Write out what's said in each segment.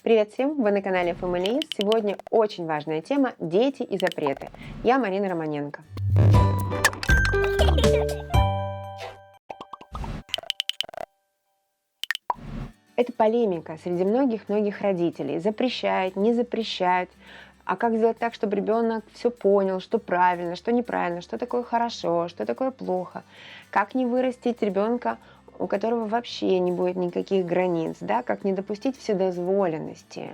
Привет всем! Вы на канале Family. Сегодня очень важная тема – дети и запреты. Я Марина Романенко. Это полемика среди многих родителей. Запрещают, не запрещают. А как сделать так, чтобы ребенок все понял, что правильно, что неправильно, что такое хорошо, что такое плохо. Как не вырастить ребенка, у которого вообще не будет никаких границ, да? Как не допустить вседозволенности.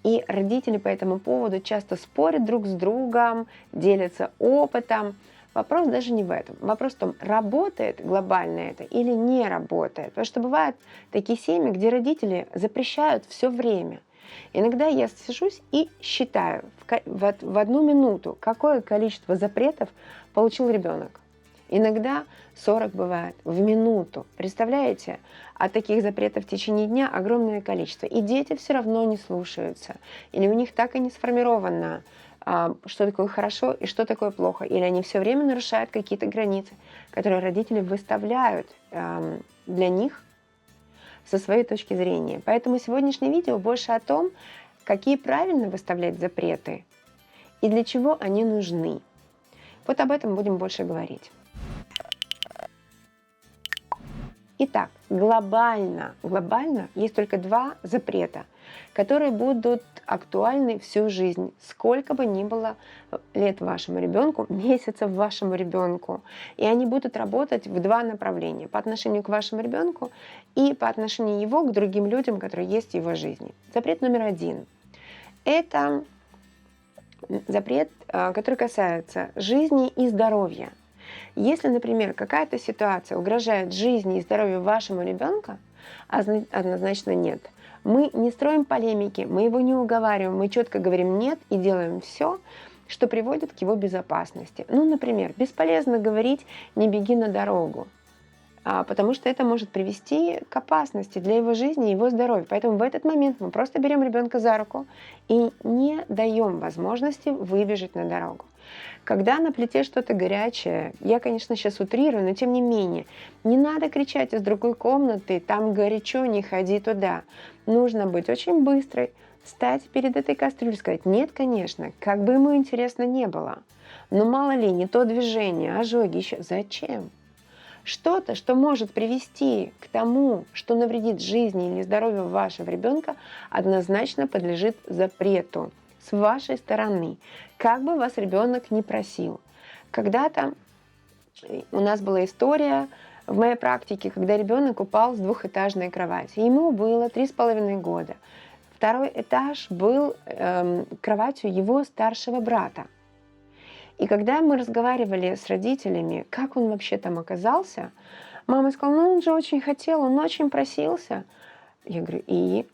И родители по этому поводу часто спорят друг с другом, делятся опытом. Вопрос даже не в этом. Вопрос в том, работает глобально это или не работает. Потому что бывают такие семьи, где родители запрещают все время. Иногда я сажусь и считаю в одну минуту, какое количество запретов получил ребенок. Иногда 40 бывает в минуту. Представляете? А таких запретов в течение дня огромное количество. И дети все равно не слушаются. Или у них так и не сформировано, что такое хорошо и что такое плохо. Или они все время нарушают какие-то границы, которые родители выставляют для них со своей точки зрения. Поэтому сегодняшнее видео больше о том, какие правильно выставлять запреты и для чего они нужны. Вот об этом будем больше говорить. Итак, глобально есть только два запрета, которые будут актуальны всю жизнь, сколько бы ни было лет вашему ребенку, месяцев вашему ребенку. И они будут работать в два направления: по отношению к вашему ребенку и по отношению его к другим людям, которые есть в его жизни. Запрет номер один – это запрет, который касается жизни и здоровья. Если, например, какая-то ситуация угрожает жизни и здоровью вашему ребенка, однозначно нет. Мы не строим полемики, мы его не уговариваем, мы четко говорим «нет» и делаем все, что приводит к его безопасности. Ну, например, бесполезно говорить «не беги на дорогу», потому что это может привести к опасности для его жизни и его здоровья. Поэтому в этот момент мы просто берем ребенка за руку и не даем возможности выбежать на дорогу. Когда на плите что-то горячее, я, конечно, сейчас утрирую, но тем не менее, не надо кричать из другой комнаты, там горячо, не ходи туда. Нужно быть очень быстрой, встать перед этой кастрюлей и сказать: нет, конечно, как бы ему интересно не было. Но мало ли, не то движение, ожоги еще. Зачем? Что-то, что может привести к тому, что навредит жизни или здоровью вашего ребенка, однозначно подлежит запрету с вашей стороны, как бы вас ребенок не просил. Когда-то у нас была история в моей практике, когда ребенок упал с двухэтажной кровати. Ему было 3,5 года. Второй этаж был кроватью его старшего брата. И когда мы разговаривали с родителями, как он вообще там оказался, мама сказала: ну он же очень хотел, он очень просился. Я говорю: и?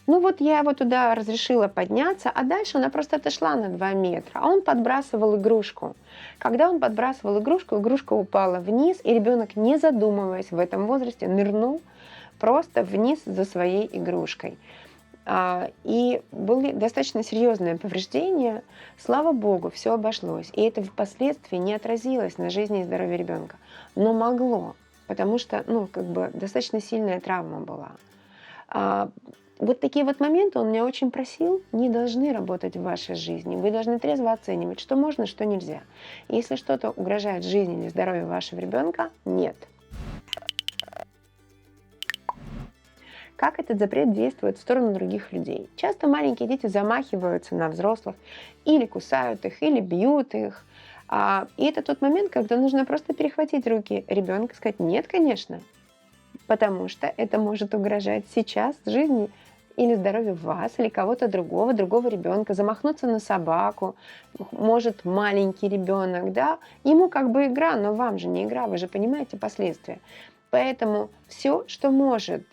Ну вот я его туда разрешила подняться, а дальше она просто отошла на 2 метра, а он подбрасывал игрушку. Когда он подбрасывал игрушку, игрушка упала вниз, и ребенок, не задумываясь в этом возрасте, нырнул просто вниз за своей игрушкой. И были достаточно серьезные повреждения. Слава богу, все обошлось. И это впоследствии не отразилось на жизни и здоровье ребенка. Но могло, потому что достаточно сильная травма была. Вот такие вот моменты он меня очень просил, не должны работать в вашей жизни. Вы должны трезво оценивать, что можно, что нельзя. Если что-то угрожает жизни или здоровью вашего ребенка, нет. Как этот запрет действует в сторону других людей? Часто маленькие дети замахиваются на взрослых, или кусают их, или бьют их. И это тот момент, когда нужно просто перехватить руки ребенка и сказать: нет, конечно, потому что это может угрожать сейчас жизни или здоровью вас, или кого-то другого ребенка, замахнуться на собаку, может маленький ребенок, да, ему как бы игра, но вам же не игра, вы же понимаете последствия. Поэтому все, что может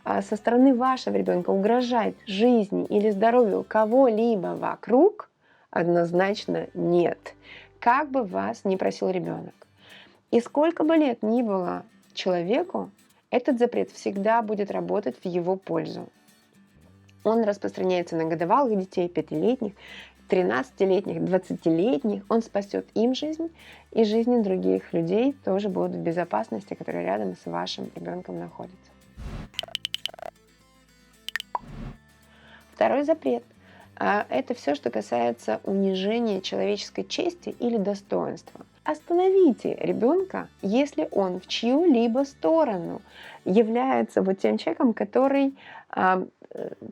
со стороны вашего ребенка угрожать жизни или здоровью кого-либо вокруг, однозначно нет. Как бы вас ни просил ребенок. И сколько бы лет ни было человеку, этот запрет всегда будет работать в его пользу. Он распространяется на годовалых детей, 5-летних, 13-летних, 20-летних. Он спасет им жизнь, и жизни других людей тоже будут в безопасности, которые рядом с вашим ребенком находятся. Второй запрет. Это все, что касается унижения человеческой чести или достоинства. Остановите ребенка, если он в чью-либо сторону является вот тем человеком, который как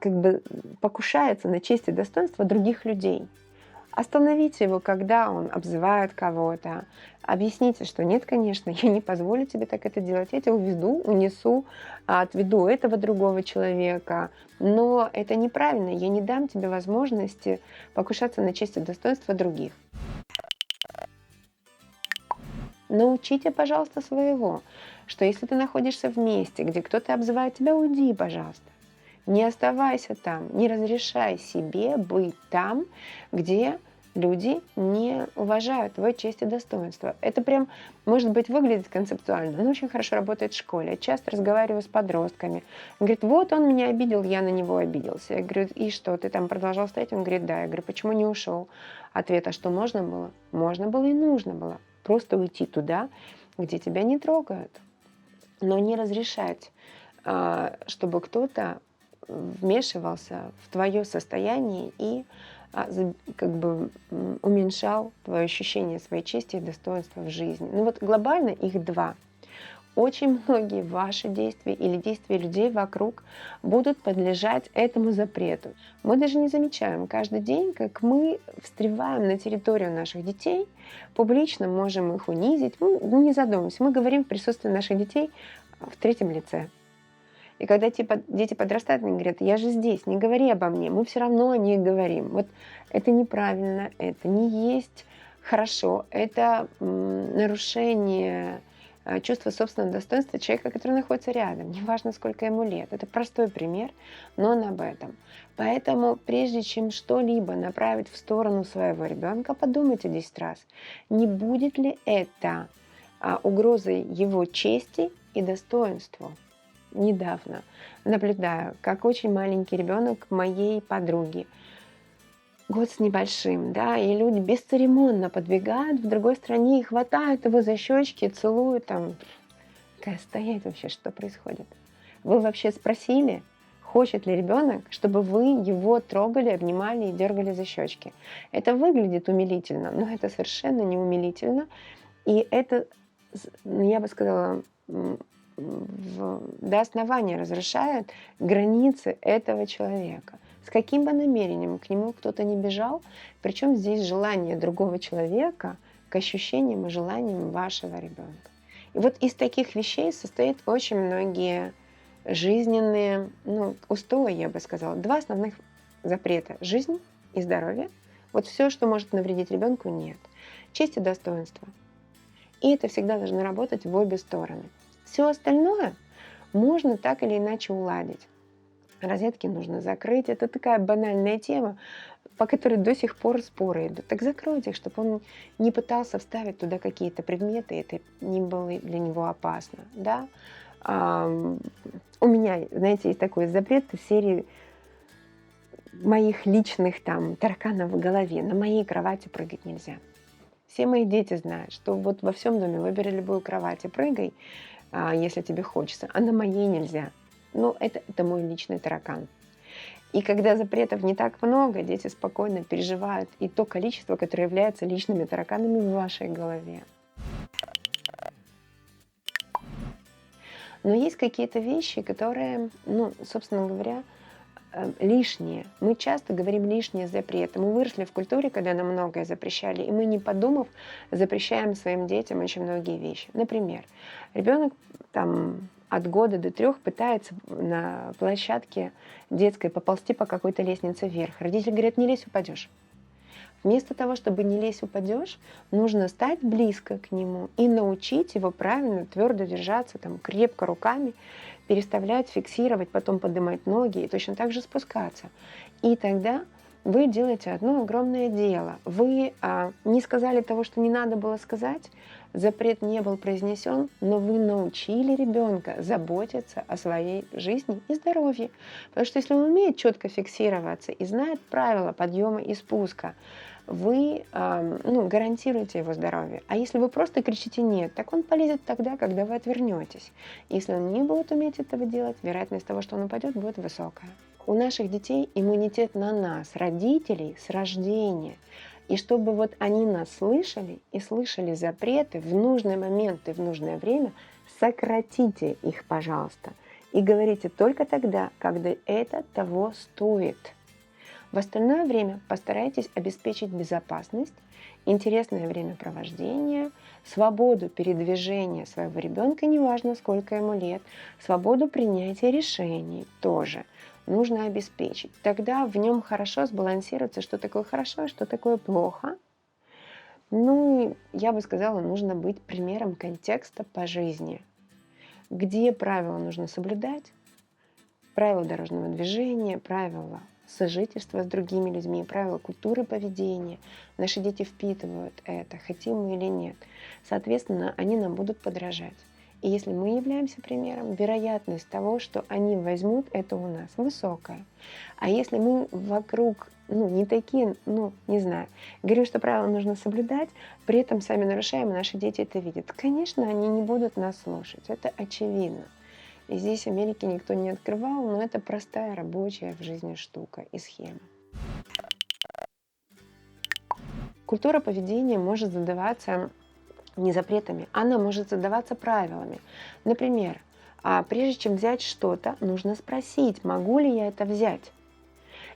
бы покушается на честь и достоинство других людей. Остановите его, когда он обзывает кого-то. Объясните, что нет, конечно, я не позволю тебе так это делать. Я тебя уведу, унесу, отведу этого другого человека. Но это неправильно. Я не дам тебе возможности покушаться на честь и достоинство других. Научите, пожалуйста, своего, что если ты находишься в месте, где кто-то обзывает тебя, уйди, пожалуйста. Не оставайся там, не разрешай себе быть там, где люди не уважают твою честь и достоинство. Это прям, может быть, выглядит концептуально, но очень хорошо работает в школе. Я часто разговариваю с подростками. Он говорит, вот он меня обидел, я на него обиделся. Я говорю, и что, ты там продолжал стоять? Он говорит, да. Я говорю, почему не ушел? Ответ, а что можно было? Можно было и нужно было. Просто уйти туда, где тебя не трогают. Но не разрешать, чтобы кто-то вмешивался в твое состояние и как бы уменьшал твое ощущение своей чести и достоинства в жизни. Ну вот глобально их два. Очень многие ваши действия или действия людей вокруг будут подлежать этому запрету. Мы даже не замечаем каждый день, как мы встреваем на территорию наших детей, публично можем их унизить, мы не задумываемся, мы говорим в присутствии наших детей в третьем лице. И когда дети подрастают, они говорят, я же здесь, не говори обо мне, мы все равно о них говорим. Вот это неправильно, это не есть хорошо, это нарушение чувства собственного достоинства человека, который находится рядом, неважно, сколько ему лет. Это простой пример, но он об этом. Поэтому прежде чем что-либо направить в сторону своего ребенка, подумайте 10 раз, не будет ли это угрозой его чести и достоинству. Недавно наблюдаю, как очень маленький ребенок моей подруги, год с небольшим, да, и люди бесцеремонно подбегают в другой стране и хватают его за щечки, целуют там. Какая стоять вообще, что происходит? Вы вообще спросили, хочет ли ребенок, чтобы вы его трогали, обнимали и дергали за щечки? Это выглядит умилительно, но это совершенно не умилительно. И это, я бы сказала, до основания разрушает границы этого человека. С каким бы намерением к нему кто-то не бежал, причем здесь желание другого человека к ощущениям и желаниям вашего ребенка. И вот из таких вещей состоят очень многие жизненные устои, я бы сказала. Два основных запрета: жизнь и здоровье. Вот все, что может навредить ребенку, нет. Честь и достоинство. И это всегда должно работать в обе стороны. Все остальное можно так или иначе уладить. Розетки нужно закрыть. Это такая банальная тема, по которой до сих пор споры идут. Так закройте их, чтобы он не пытался вставить туда какие-то предметы, это не было для него опасно. Да? У меня, знаете, есть такой запрет из серии моих личных там тараканов в голове. На моей кровати прыгать нельзя. Все мои дети знают, что вот во всем доме выбери любую кровать и прыгай, если тебе хочется, а на моей нельзя. Ну, это мой личный таракан. И когда запретов не так много, дети спокойно переживают и то количество, которое является личными тараканами в вашей голове. Но есть какие-то вещи, которые, собственно говоря, лишние. Мы часто говорим лишние запреты. Мы выросли в культуре, когда нам многое запрещали, и мы, не подумав, запрещаем своим детям очень многие вещи. Например, ребенок там от года до 3 пытается на площадке детской поползти по какой-то лестнице вверх. Родители говорят, не лезь, упадешь. Вместо того, чтобы не лезь, упадешь, нужно стать близко к нему и научить его правильно, твердо держаться, там, крепко руками, переставлять, фиксировать, потом поднимать ноги и точно так же спускаться. И тогда вы делаете одно огромное дело. Вы не сказали того, что не надо было сказать, запрет не был произнесен, но вы научили ребенка заботиться о своей жизни и здоровье. Потому что если он умеет четко фиксироваться и знает правила подъема и спуска, вы гарантируете его здоровье. А если вы просто кричите «нет», так он полезет тогда, когда вы отвернетесь. Если он не будет уметь этого делать, вероятность того, что он упадет, будет высокая. У наших детей иммунитет на нас, родителей, с рождения. И чтобы вот они нас слышали и слышали запреты в нужный момент и в нужное время, сократите их, пожалуйста. И говорите только тогда, когда это того стоит. В остальное время постарайтесь обеспечить безопасность, интересное времяпровождение, свободу передвижения своего ребенка, неважно сколько ему лет, свободу принятия решений тоже нужно обеспечить. Тогда в нем хорошо сбалансируется, что такое хорошо, что такое плохо. Ну, и я бы сказала, нужно быть примером контекста по жизни, где правила нужно соблюдать, правила дорожного движения, правила сожительства с другими людьми, правила культуры поведения. Наши дети впитывают это, хотим мы или нет. Соответственно, они нам будут подражать. И если мы являемся примером, вероятность того, что они возьмут это у нас, высокая. А если мы вокруг, не такие, не знаю, говорим, что правила нужно соблюдать, при этом сами нарушаем, и наши дети это видят, конечно, они не будут нас слушать. Это очевидно. И здесь Америки никто не открывал, но это простая рабочая в жизни штука и схема. Культура поведения может задаваться не запретами, она может задаваться правилами. Например, прежде чем взять что-то, нужно спросить, могу ли я это взять.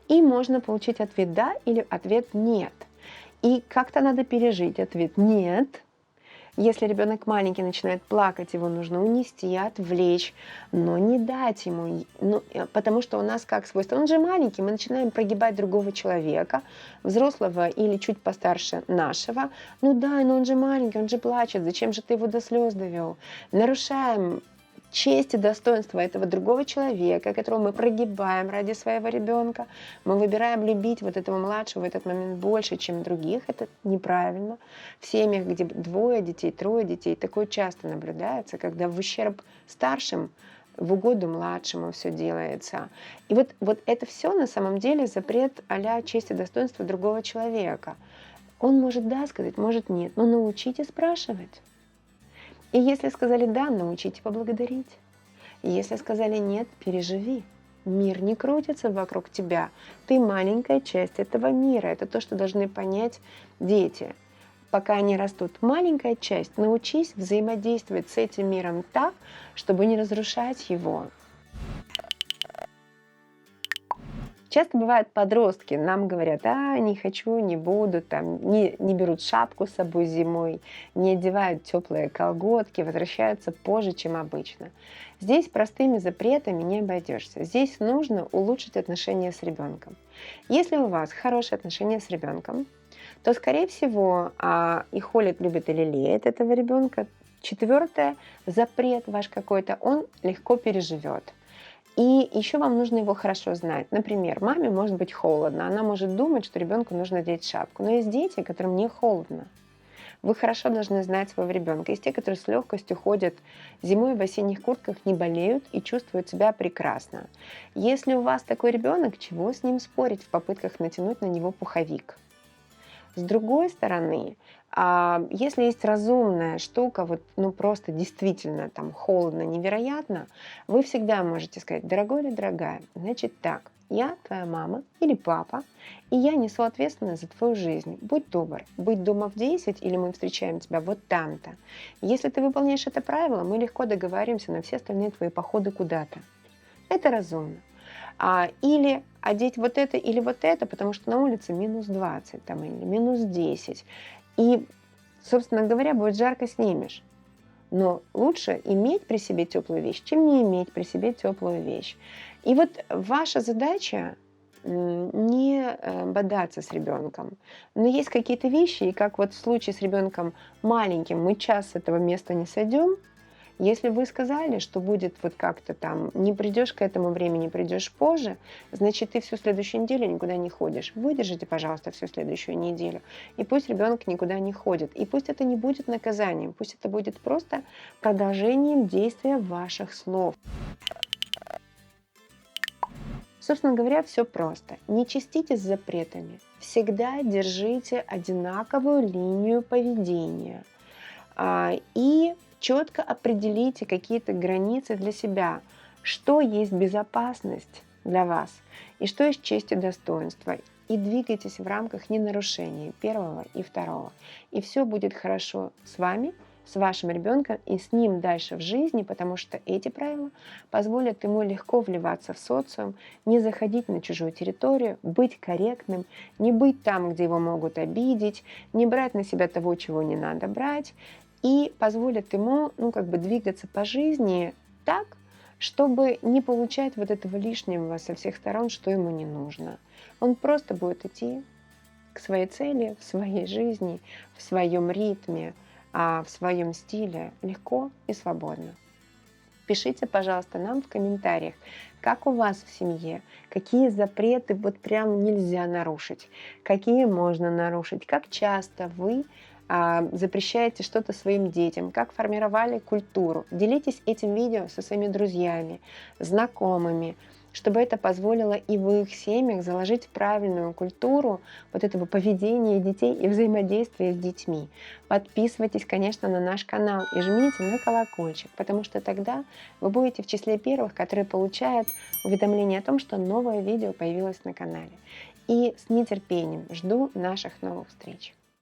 И можно получить ответ «да» или ответ «нет». И как-то надо пережить ответ «нет». Если ребенок маленький начинает плакать, его нужно унести, отвлечь, но не дать ему, потому что у нас как свойство, он же маленький, мы начинаем прогибать другого человека, взрослого или чуть постарше нашего. Ну да, но он же маленький, он же плачет, зачем же ты его до слез довел? Нарушаем честь и достоинство этого другого человека, которого мы прогибаем ради своего ребенка. Мы выбираем любить вот этого младшего в этот момент больше, чем других. Это неправильно. В семьях, где 2 детей, 3 детей, такое часто наблюдается, когда в ущерб старшим, в угоду младшему все делается. И вот это все на самом деле запрет а-ля честь и достоинство другого человека. Он может да сказать, может нет, но научите спрашивать. И если сказали «да», научите поблагодарить. И если сказали «нет», переживи. Мир не крутится вокруг тебя. Ты маленькая часть этого мира. Это то, что должны понять дети. Пока они растут, маленькая часть. Научись взаимодействовать с этим миром так, чтобы не разрушать его. Часто бывают подростки, нам говорят, не хочу, не буду, не берут шапку с собой зимой, не одевают теплые колготки, возвращаются позже, чем обычно. Здесь простыми запретами не обойдешься. Здесь нужно улучшить отношения с ребенком. Если у вас хорошие отношения с ребенком, то, скорее всего, и холит, любит или лелеет этого ребенка. 4, запрет ваш какой-то, он легко переживет. И еще вам нужно его хорошо знать. Например, маме может быть холодно, она может думать, что ребенку нужно одеть шапку. Но есть дети, которым не холодно. Вы хорошо должны знать своего ребенка. Есть те, которые с легкостью ходят зимой в осенних куртках, не болеют и чувствуют себя прекрасно. Если у вас такой ребенок, чего с ним спорить в попытках натянуть на него пуховик? С другой стороны, если есть разумная штука, просто действительно там холодно, невероятно, вы всегда можете сказать: дорогой или дорогая, значит так, я твоя мама или папа, и я несу ответственность за твою жизнь. Будь добр, быть дома в 10 или мы встречаем тебя вот там-то. Если ты выполняешь это правило, мы легко договариваемся на все остальные твои походы куда-то. Это разумно. Или одеть вот это или вот это, потому что на улице минус 20 или минус 10. И, собственно говоря, будет жарко, снимешь. Но лучше иметь при себе теплую вещь, чем не иметь при себе теплую вещь. И вот ваша задача не бодаться с ребенком. Но есть какие-то вещи, и как в случае с ребенком маленьким, мы час с этого места не сойдем. Если вы сказали, что будет как-то не придешь к этому времени, придешь позже, значит, ты всю следующую неделю никуда не ходишь. Выдержите, пожалуйста, всю следующую неделю. И пусть ребенок никуда не ходит. И пусть это не будет наказанием, пусть это будет просто продолжением действия ваших слов. Собственно говоря, все просто. Не чиститесь с запретами. Всегда держите одинаковую линию поведения. И четко определите какие-то границы для себя, что есть безопасность для вас, и что есть честь и достоинство. И двигайтесь в рамках ненарушения первого и второго. И все будет хорошо с вами, с вашим ребенком и с ним дальше в жизни, потому что эти правила позволят ему легко вливаться в социум, не заходить на чужую территорию, быть корректным, не быть там, где его могут обидеть, не брать на себя того, чего не надо брать, и позволят ему, двигаться по жизни так, чтобы не получать вот этого лишнего со всех сторон, что ему не нужно. Он просто будет идти к своей цели, в своей жизни, в своем ритме, в своем стиле легко и свободно. Пишите, пожалуйста, нам в комментариях, как у вас в семье, какие запреты вот прям нельзя нарушить, какие можно нарушить, как часто вы запрещаете что-то своим детям, как формировали культуру. Делитесь этим видео со своими друзьями, знакомыми, чтобы это позволило и в их семьях заложить правильную культуру вот этого поведения детей и взаимодействия с детьми. Подписывайтесь, конечно, на наш канал и жмите на колокольчик, потому что тогда вы будете в числе первых, которые получают уведомление о том, что новое видео появилось на канале. И с нетерпением жду наших новых встреч.